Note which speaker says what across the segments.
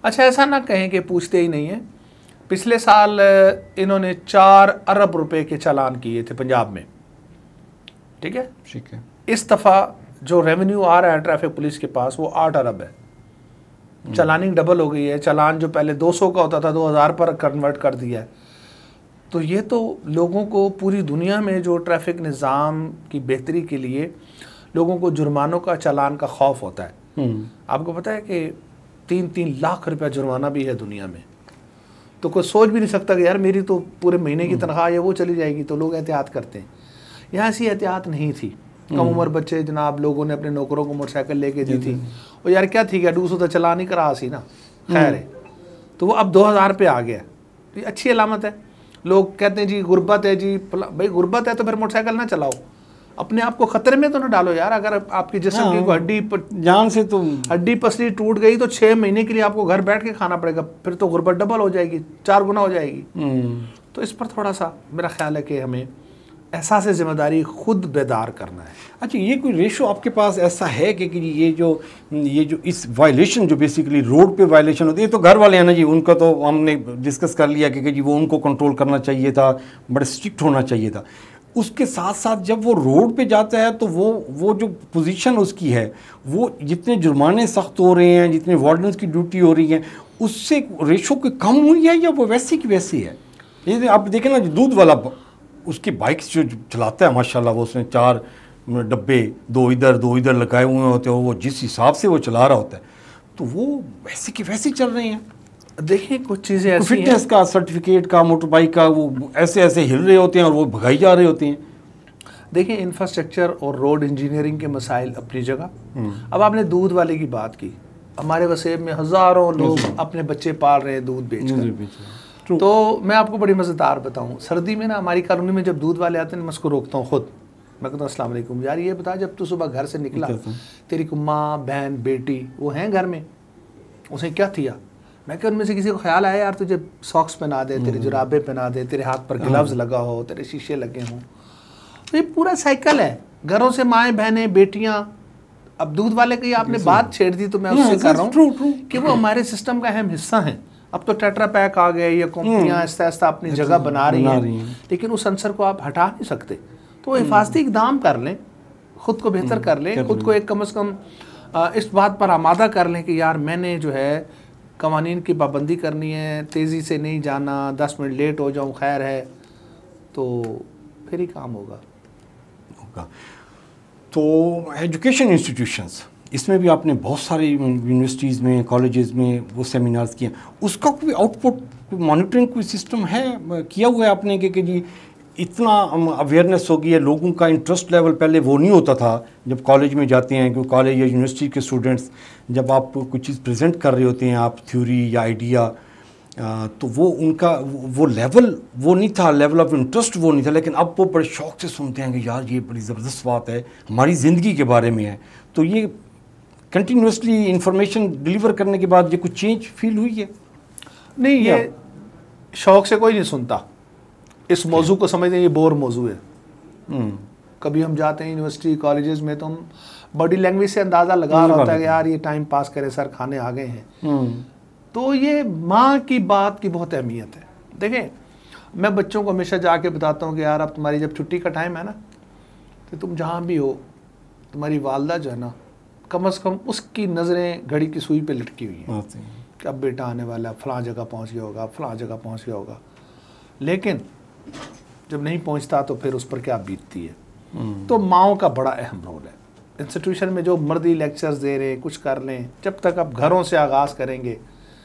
Speaker 1: अच्छा, ऐसा ना कहें कि पूछते ही नहीं है। पिछले साल इन्होंने 4 अरब रुपए के चालान किए थे पंजाब में, ठीक है।
Speaker 2: ठीक है।
Speaker 1: इस दफ़ा जो रेवेन्यू आ रहा है ट्रैफिक पुलिस के पास वो 8 अरब है। चालानिंग डबल हो गई है। चालान जो पहले 200 का होता था 2000 पर कन्वर्ट कर दिया है। तो ये तो लोगों को पूरी दुनिया में जो ट्रैफिक निज़ाम की बेहतरी के लिए लोगों को जुर्मानों का चालान का खौफ होता है। आपको पता है कि 3-3 लाख रुपया जुर्माना भी है दुनिया में। तो कोई सोच भी नहीं सकता कि यार मेरी तो पूरे महीने की तनख्वाह है वो चली जाएगी, तो लोग एहतियात करते हैं। यहाँ ऐसी एहतियात नहीं थी। कम उम्र बच्चे जनाब लोगों ने अपने नौकरों को मोटरसाइकिल लेके दी थी, और यार क्या थी, क्या 200 तो चलान ही करा सी ना, खैर है। तो वो अब 2000 पे आ गया। तो ये अच्छी अलामत है। लोग कहते हैं जी गुर्बत है जी, भाई गुर्बत है तो फिर मोटरसाइकिल ना चलाओ, अपने आप को खतरे में तो ना डालो यार। अगर आपकी जिस्म की हड्डी
Speaker 2: जान से तो
Speaker 1: हड्डी पसली टूट गई तो 6 महीने के लिए आपको घर बैठ के खाना पड़ेगा, फिर तो गुर्बत डबल हो जाएगी, 4 गुना हो जाएगी। तो इस पर थोड़ा सा मेरा ख्याल है कि हमें एहसास जिम्मेदारी खुद बेदार करना है।
Speaker 2: अच्छा, ये कोई रेशो आपके पास ऐसा है कि ये जो इस वायलेशन जो बेसिकली रोड पे वायलेशन होती है, तो घर वाले हैं ना जी, उनका तो हमने डिस्कस कर लिया कि जी वो उनको कंट्रोल करना चाहिए था, बड़े स्ट्रिक्ट होना चाहिए था। उसके साथ साथ जब वो रोड पे जाता है तो वो जो पोजीशन उसकी है, वो जितने जुर्माने सख्त हो रहे हैं, जितने वार्डन्स की ड्यूटी हो रही है, उससे रेशो की कम हुई है या वो वैसी की वैसी है? ये आप देखें ना, दूध वाला उसकी बाइक्स जो चलाता है माशाल्लाह, वो उसने 4 डब्बे 2 इधर लगाए हुए होते हैं, वो जिस हिसाब से वो चला रहा होता है, तो वो वैसे की वैसी चल रही हैं।
Speaker 1: देखिए कुछ चीज़ें ऐसी
Speaker 2: फिटनेस का सर्टिफिकेट का मोटर बाइक का वो ऐसे हिल रहे होते हैं और वो भगाई जा रहे होते हैं।
Speaker 1: देखिए इंफ्रास्ट्रक्चर और रोड इंजीनियरिंग के मसाइल अपनी जगह। अब आपने दूध वाले की बात की, हमारे वसेब में हज़ारों लोग अपने बच्चे पाल रहे हैं दूध बेचकर। तो मैं आपको बड़ी मज़ेदार बताऊं, सर्दी में ना हमारी कॉलोनी में जब दूध वाले आते हैं मैं उसको रोकता हूँ खुद। मैं कहता हूँ अस्सलाम वालेकुम यार, ये बता जब तू सुबह घर से निकला तेरी को माँ बहन बेटी वो हैं घर में, उसे क्या थिया? मैं क्या उनमें से किसी को ख्याल आया यार तुझे सॉक्स पहना दे, तेरे जुराबे पहना दे, तेरे हाथ पर ग्लव्स लगा हो, तेरे शीशे लगे हों। तो ये पूरा साइकिल है, घरों से माएँ बहनें बेटियाँ। अब दूध वाले की आपने बात छेड़ दी तो मैं उससे कर रहा हूँ कि वो हमारे सिस्टम का अहम हिस्सा हैं। अब तो टेट्रा पैक आ गए, ये कंपनियां आहिस्ता आहिस्ता अपनी जगह बना रही हैं, लेकिन उस अंसर को आप हटा नहीं सकते। तो हिफाजती इकदाम कर लें, खुद को बेहतर कर लें, खुद को एक कम से कम इस बात पर आमादा कर लें कि यार मैंने जो है कवानीन की पाबंदी करनी है, तेज़ी से नहीं जाना, 10 मिनट लेट हो जाऊँ खैर है, तो फिर ही काम होगा।
Speaker 2: तो एजुकेशन इंस्टीट्यूशंस, इसमें भी आपने बहुत सारी यूनिवर्सिटीज़ में कॉलेजेस में वो सेमिनार्स किए, उसका कोई आउटपुट मॉनिटरिंग कोई सिस्टम है किया हुआ है आपने कि जी इतना अवेयरनेस हो गई है, लोगों का इंटरेस्ट लेवल पहले वो नहीं होता था जब कॉलेज में जाते हैं, क्योंकि कॉलेज या यूनिवर्सिटी के स्टूडेंट्स जब आप कुछ चीज़ प्रेजेंट कर रहे होते हैं, आप थ्योरी या आइडिया, तो वो उनका वो लेवल वो नहीं था, लेवल ऑफ इंटरेस्ट वो नहीं था। लेकिन अब वो बड़े शौक़ से सुनते हैं कि यार ये बड़ी ज़बरदस्त बात है, हमारी ज़िंदगी के बारे में है। तो ये कंटिन्यूसली इंफॉर्मेशन डिलीवर करने के बाद ये कुछ चेंज फील हुई है?
Speaker 1: नहीं, ये शौक़ से कोई नहीं सुनता, इस मौजू को समझते हैं ये बोर मौजू है। कभी हम जाते हैं यूनिवर्सिटी कॉलेजेस में तो हम बॉडी लैंग्वेज से अंदाज़ा लगा रहा होता है कि यार ये टाइम पास करे सर, खाने आ गए हैं। तो ये माँ की बात की बहुत अहमियत है। देखें, मैं बच्चों को हमेशा जाके बताता हूँ कि यार अब तुम्हारी जब छुट्टी का टाइम है ना, तो तुम जहाँ भी हो, तुम्हारी वालदा जो है ना, कम से कम उसकी नज़रें घड़ी की सुई पे लटकी हुई हैं कि अब बेटा आने वाला है, फ़लाँ जगह पहुँच गया होगा, फ़लाँ जगह पहुँच गया होगा। लेकिन जब नहीं पहुँचता तो फिर उस पर क्या बीतती है। तो माँओं का बड़ा अहम रोल है। इंस्टीट्यूशन में जो मर्दी लेक्चर्स दे रहे हैं, कुछ कर लें, जब तक आप घरों से आगाज़ करेंगे,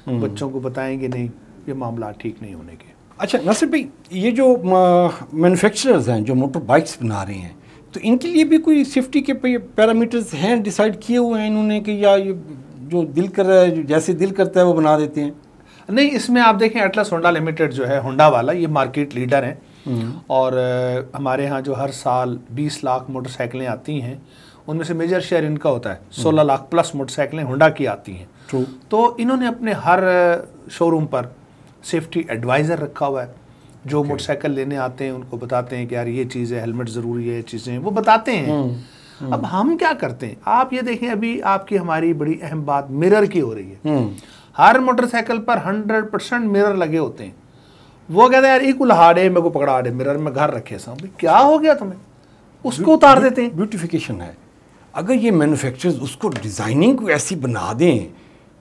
Speaker 1: बच्चों को बताएंगे नहीं, ये मामला ठीक नहीं होने के।
Speaker 2: अच्छा नासिर भाई, ये जो मैन्युफैक्चरर्स हैं जो मोटर बाइक्स बना रहे हैं, तो इनके लिए भी कोई सेफ्टी के पैरामीटर्स हैं डिसाइड किए हुए हैं इन्होंने कि या ये जो दिल कर रहा है, जैसे दिल करता है वो बना देते हैं?
Speaker 1: नहीं, इसमें आप देखें एटलस होंडा लिमिटेड जो है, होंडा वाला, ये मार्केट लीडर हैं। और हमारे यहाँ जो हर साल 20 लाख मोटरसाइकिलें आती हैं, उनमें से मेजर शेयर इनका होता है। 16 लाख प्लस मोटरसाइकिलें होंडा की आती हैं। तो इन्होंने अपने हर शोरूम पर सेफ्टी एडवाइज़र रखा हुआ है, जो मोटरसाइकिल लेने आते हैं उनको बताते हैं कि यार ये चीज़ है, हेलमेट ज़रूरी है, चीज़ें वो बताते हैं। अब हम क्या करते हैं, आप ये देखें, अभी आपकी हमारी बड़ी अहम बात मिरर की हो रही है। हर मोटरसाइकिल पर 100% मिरर लगे होते हैं। वो कहते हैं यार ये कुल्हाड़े मेरे को पकड़ा दे मिरर में घर रखे सब, क्या हो गया तुम्हें, उसको उतार देते हैं।
Speaker 2: ब्यूटिफिकेशन है। अगर ये मैन्युफैक्चरर्स उसको डिज़ाइनिंग को ऐसी बना दें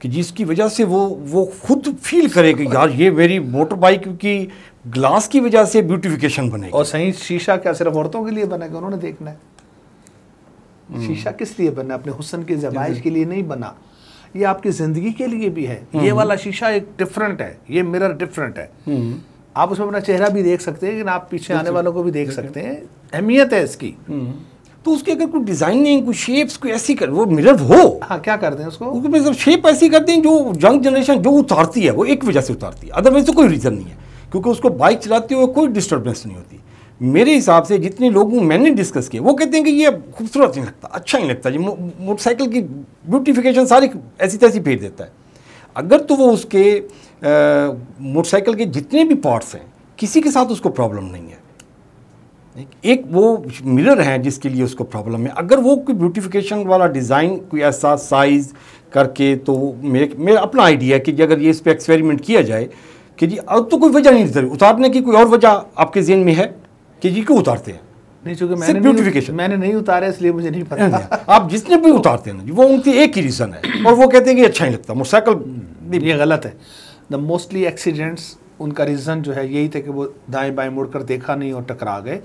Speaker 2: कि जिसकी वजह से वो खुद फील करे कि यार ये मेरी मोटर बाइक की ग्लास की वजह से ब्यूटिफिकेशन बनेगी।
Speaker 1: और सही शीशा क्या सिर्फ औरतों के लिए बनेगा, उन्होंने देखना है शीशा किस लिए बना, अपने हुस्न की ज़बाइश के लिए नहीं बना, ये आपकी ज़िंदगी के लिए भी है। ये वाला शीशा एक डिफरेंट है, ये मिरर डिफरेंट है। आप उसमें अपना चेहरा भी देख सकते हैं, लेकिन आप पीछे आने वालों को भी देख सकते हैं, अहमियत है इसकी।
Speaker 2: तो उसके अगर कोई डिजाइनिंग, कोई शेप्स, कोई ऐसी कर, वो मिरर हो,
Speaker 1: हाँ क्या करते हैं उसको,
Speaker 2: मतलब शेप ऐसी करते हैं जो यंग जनरेशन जो उतारती है वो एक वजह से उतारती है, अदरवाइज तो कोई रीज़न नहीं है, क्योंकि उसको बाइक चलाते हुए कोई डिस्टर्बेंस नहीं होती। मेरे हिसाब से जितने लोगों मैंने डिस्कस किया वो कहते हैं कि ये खूबसूरत नहीं लगता, अच्छा नहीं लगता, ये मोटरसाइकिल की ब्यूटिफिकेशन सारी ऐसी तैसी फेर देता है। अगर तो वो उसके मोटरसाइकिल के जितने भी पार्ट्स हैं किसी के साथ उसको प्रॉब्लम नहीं है, एक वो मिरर है जिसके लिए उसको प्रॉब्लम है। अगर वो कोई ब्यूटिफिकेशन वाला डिज़ाइन कोई ऐसा साइज़ करके, तो मेरा अपना आइडिया है कि अगर ये इस पर एक्सपेरिमेंट किया जाए कि जी अब तो कोई वजह नहीं उतारने की, कोई और वजह आपके ज़हन में है कि जी क्यों उतारते हैं?
Speaker 1: नहीं, चूंकि मैंने नहीं उतारा इसलिए मुझे नहीं पता।
Speaker 2: आप जितने भी उतारते हैं ना वो उनकी एक ही रीज़न है और वो कहते हैं कि अच्छा नहीं लगता मोटरसाइकिल,
Speaker 1: ये गलत है। द मोस्टली एक्सीडेंट्स उनका रीज़न जो है यही था कि वो दाएं बाएं मुड़कर देखा नहीं और टकरा गए।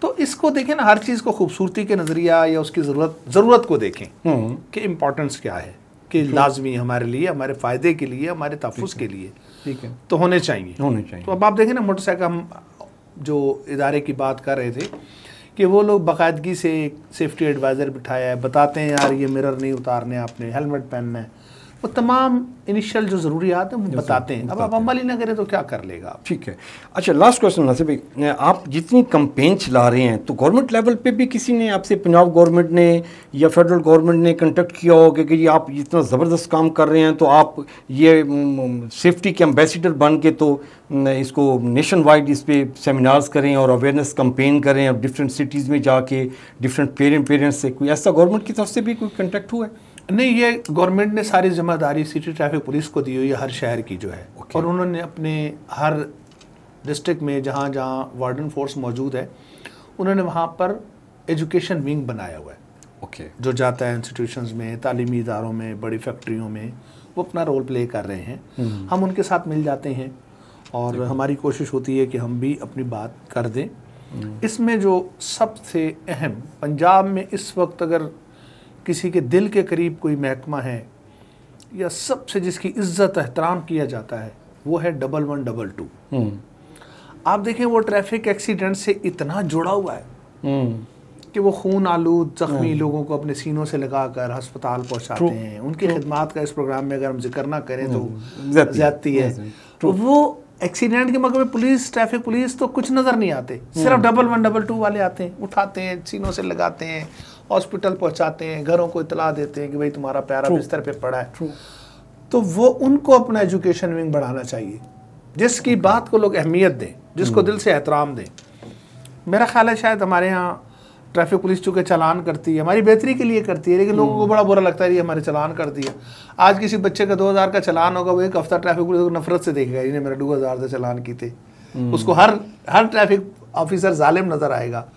Speaker 1: तो इसको देखें ना, हर चीज़ को खूबसूरती के नज़रिया या उसकी ज़रूरत को देखें कि इम्पोर्टेंस क्या है, कि लाजमी हमारे लिए, हमारे फ़ायदे के लिए, हमारे तहफ़्फ़ुज़ के लिए, ठीक है, तो होने चाहिए। तो अब आप देखें ना, मोटरसाइकिल हम जो इदारे की बात कर रहे थे कि वो लोग बाकायदगी से सेफ्टी एडवाइज़र बिठाया है, बताते हैं यार ये मिरर नहीं उतारने, आपने हेलमेट पहनना है, वो तमाम इनिशियल जो ज़रूरियात हैं वो बताते हैं। अब आप अमल ही ना करें तो क्या कर लेगा आप?
Speaker 2: ठीक है। अच्छा, लास्ट क्वेश्चन नासिर भाई, आप जितनी कंपेन चला रहे हैं तो गवर्नमेंट लेवल पे भी किसी ने आपसे, पंजाब गवर्नमेंट ने या फेडरल गवर्नमेंट ने कंटेक्ट किया होगा कि जी आप इतना ज़बरदस्त काम कर रहे हैं तो आप ये सेफ्टी के एम्बेसडर बन के तो इसको नेशन वाइड इस पर सेमिनार्स करें और अवेयरनेस कंपेन करें, और डिफरेंट सिटीज़ में जाके डिफरेंट पेरेंट्स से, कोई ऐसा गवर्नमेंट की तरफ से भी कोई कंटेक्ट हुआ है?
Speaker 1: नहीं, ये गवर्नमेंट ने सारी जिम्मेदारी सिटी ट्रैफिक पुलिस को दी हुई है हर शहर की जो है। और उन्होंने अपने हर डिस्ट्रिक्ट में जहाँ जहाँ वार्डन फोर्स मौजूद है उन्होंने वहाँ पर एजुकेशन विंग बनाया हुआ है। जो जाता है इंस्टीट्यूशंस में, तालीमी इदारों में, बड़ी फैक्ट्रियों में, वो अपना रोल प्ले कर रहे हैं। हम उनके साथ मिल जाते हैं और हमारी कोशिश होती है कि हम भी अपनी बात कर दें। इसमें जो सबसे अहम, पंजाब में इस वक्त अगर किसी के दिल के करीब कोई महकमा है या सबसे जिसकी इज्जत एहतराम किया जाता है, वो है 1122। आप देखें वो ट्रैफिक एक्सीडेंट से इतना जुड़ा हुआ है कि वो खून आलूद जख्मी लोगों को अपने सीनों से लगाकर अस्पताल पहुंचाते हैं। उनकी खिदमात का इस प्रोग्राम में अगर हम जिक्र ना करें तो ज्यादती है। तो वो एक्सीडेंट के मौके में पुलिस, ट्रैफिक पुलिस तो कुछ नज़र नहीं आते, सिर्फ 1122 वाले आते हैं, उठाते हैं, सीनों से लगाते हैं, हॉस्पिटल पहुंचाते हैं, घरों को इतला देते हैं कि भाई तुम्हारा प्यारा बिस्तर पे पड़ा है। तो वो उनको अपना एजुकेशन विंग बढ़ाना चाहिए, जिसकी बात को लोग अहमियत दें, जिसको दिल से एहतराम दें। मेरा ख्याल है शायद हमारे यहाँ ट्रैफिक पुलिस चूँकि चालान करती है, हमारी बेहतरी के लिए करती है, लेकिन लोगों को बड़ा बुरा लगता है ये हमारे चालान कर दिया। आज किसी बच्चे का 2000 का चालान होगा, वो एक हफ्ता ट्रैफिक पुलिस को नफरत से देखेगा, इन्हें मेरे 2000 से चालान की थे। उसको हर ट्रैफिक ऑफिसर जालिम नजर आएगा,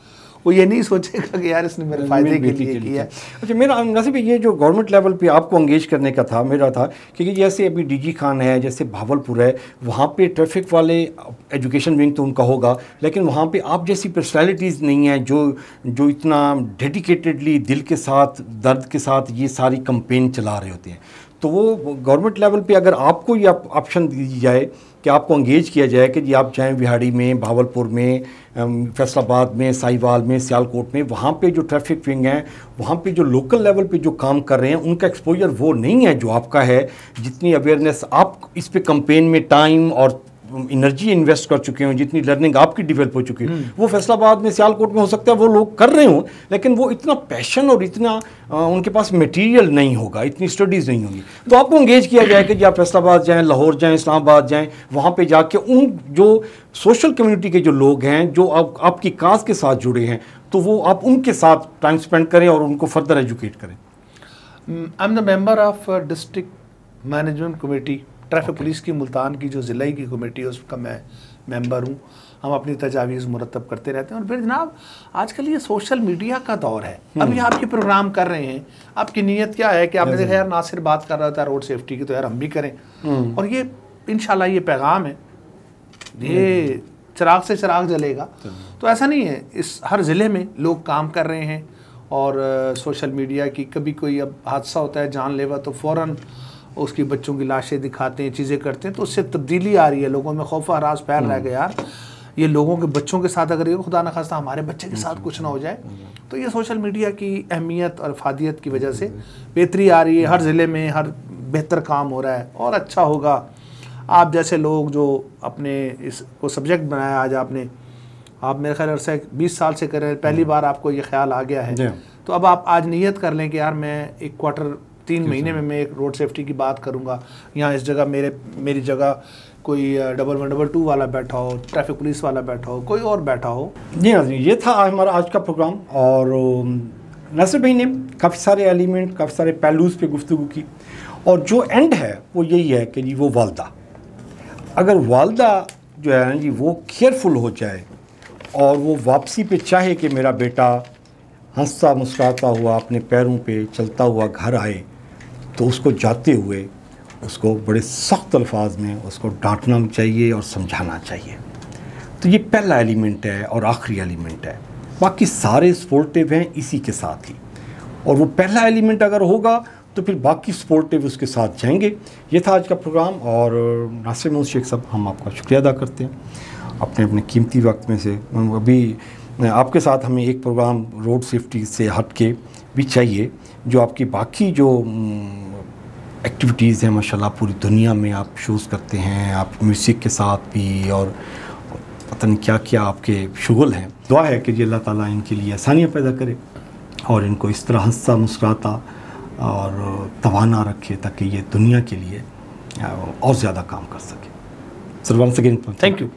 Speaker 1: वो ये नहीं सोचेगा कि यार इसने मेरे फायदे के लिए किया।
Speaker 2: अच्छा, मेरा नासिर भाई ये जो गवर्नमेंट लेवल पे आपको एंगेज करने का था, मेरा था कि जैसे अभी डीजी खान है, जैसे भावलपुर है, वहाँ पे ट्रैफिक वाले एजुकेशन विंग तो उनका होगा, लेकिन वहाँ पे आप जैसी पर्सनैलिटीज़ नहीं है जो इतना डेडिकेटेडली दिल के साथ, दर्द के साथ ये सारी कंपेन चला रहे होते हैं। तो वो गवर्नमेंट लेवल पे अगर आपको ये ऑप्शन दी जाए कि आपको एंगेज किया जाए कि जी आप चाहें विहाड़ी में, भावलपुर में, फैसलाबाद में, साहिवाल में, सियालकोट में, वहाँ पे जो ट्रैफिक विंग हैं, वहाँ पे जो लोकल लेवल पे जो काम कर रहे हैं उनका एक्सपोजर वो नहीं है जो आपका है। जितनी अवेयरनेस आप इस पे कंपेन में टाइम और एनर्जी इन्वेस्ट कर चुके हो, जितनी लर्निंग आपकी डेवलप हो चुकी है, वो फैसलाबाद में, सियालकोट में हो सकता है वो लोग कर रहे हों, लेकिन वो इतना पैशन और इतना उनके पास मटेरियल नहीं होगा, इतनी स्टडीज़ नहीं होंगी। तो आपको एंगेज किया जाए कि जी आप फैसलाबाद जाएँ, लाहौर जाएँ, इस्लामाबाद जाएँ, वहाँ पे जाके उन जो सोशल कम्युनिटी के जो लोग हैं जो आपकी काज के साथ जुड़े हैं, तो वो आप उनके साथ टाइम स्पेंड करें और उनको फर्दर एजुकेट करें।
Speaker 1: I am the member of district management committee traffic police की मुल्तान की जो ज़िले की कमेटी है उसका मैं मेंबर हूँ। हम अपनी तजावीज़ मुरतब करते रहते हैं। और फिर जनाब आजकल ये सोशल मीडिया का दौर है। अभी आपके प्रोग्राम कर रहे हैं, आपकी नीयत क्या है कि आपने देखा यार नासिर बात कर रहा था रोड सेफ्टी की, तो यार हम भी करें। और ये इंशाल्लाह ये पैगाम है, ये चिराग से चिराग जलेगा। तो ऐसा नहीं है, इस हर ज़िले में लोग काम कर रहे हैं। और सोशल मीडिया की कभी कोई अब हादसा होता है जानलेवा तो फ़ौरन उसकी बच्चों की लाशें दिखाते हैं, चीज़ें करते हैं, तो उससे तब्दीली आ रही है। लोगों में खौफ हरास फैल रहा है कि यार ये लोगों के बच्चों के साथ अगर ये खुदा न खास्ता हमारे बच्चे के साथ कुछ ना हो जाए। तो ये सोशल मीडिया की अहमियत और अफादियत की वजह से बेहतरी आ रही है। हर ज़िले में हर बेहतर काम हो रहा है और अच्छा होगा। आप जैसे लोग जो अपने इसको सब्जेक्ट बनाया आज आपने, आप मेरे ख्याल से 20 साल से कर रहे हैं, पहली बार आपको ये ख्याल आ गया है। तो अब आप आज नियत कर लें कि यार मैं एक क्वार्टर 3 महीने में मैं एक रोड सेफ्टी की बात करूंगा। यहाँ इस जगह मेरी जगह कोई 112 वाला बैठा हो, ट्रैफिक पुलिस वाला बैठा हो, कोई और बैठा हो।
Speaker 2: जी हाँ, ये था हमारा आज का प्रोग्राम। और नासिर भाई ने काफ़ी सारे एलिमेंट, काफ़ी सारे पहलूज़ पे गुफ्तगू की। और जो एंड है वो यही है कि जी वो वालदा, अगर वालदा जो है ना जी वो केयरफुल हो जाए और वो वापसी पे चाहे कि मेरा बेटा हंसता मुस्कुराता हुआ अपने पैरों पे चलता हुआ घर आए, तो उसको जाते हुए उसको बड़े सख्त अल्फाज में उसको डांटना चाहिए और समझाना चाहिए। तो ये पहला एलिमेंट है और आखिरी एलिमेंट है। बाकी सारे सपोर्टिव हैं इसी के साथ ही। और वो पहला एलिमेंट अगर होगा तो फिर बाकी सपोर्टिव उसके साथ जाएंगे। ये था आज का प्रोग्राम। और नासिर मोहम्मद शेख साहब, हम आपका शुक्रिया अदा करते हैं अपने अपने कीमती वक्त में से। अभी आपके साथ हमें एक प्रोग्राम रोड सेफ्टी से हट के भी चाहिए, जो आपकी बाकी जो एक्टिविटीज़ हैं माशाल्लाह पूरी दुनिया में आप शोज़ करते हैं, आप म्यूज़िक के साथ भी, और पता नहीं क्या क्या आपके शुगल हैं। दुआ है कि अल्लाह ताला इनके लिए आसानियाँ पैदा करे और इनको इस तरह हंसता मुस्कुराता और तवाना रखे ताकि ये दुनिया के लिए और ज़्यादा काम कर सके। Sir once again
Speaker 1: thank you.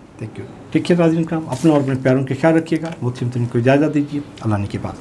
Speaker 2: ठीक है नाज़रीन कराम, अपने और अपने प्यारों के ख्याल रखिएगा। मुझसे इनको इजाज़त दीजिए। अल्लाह ने के बाद।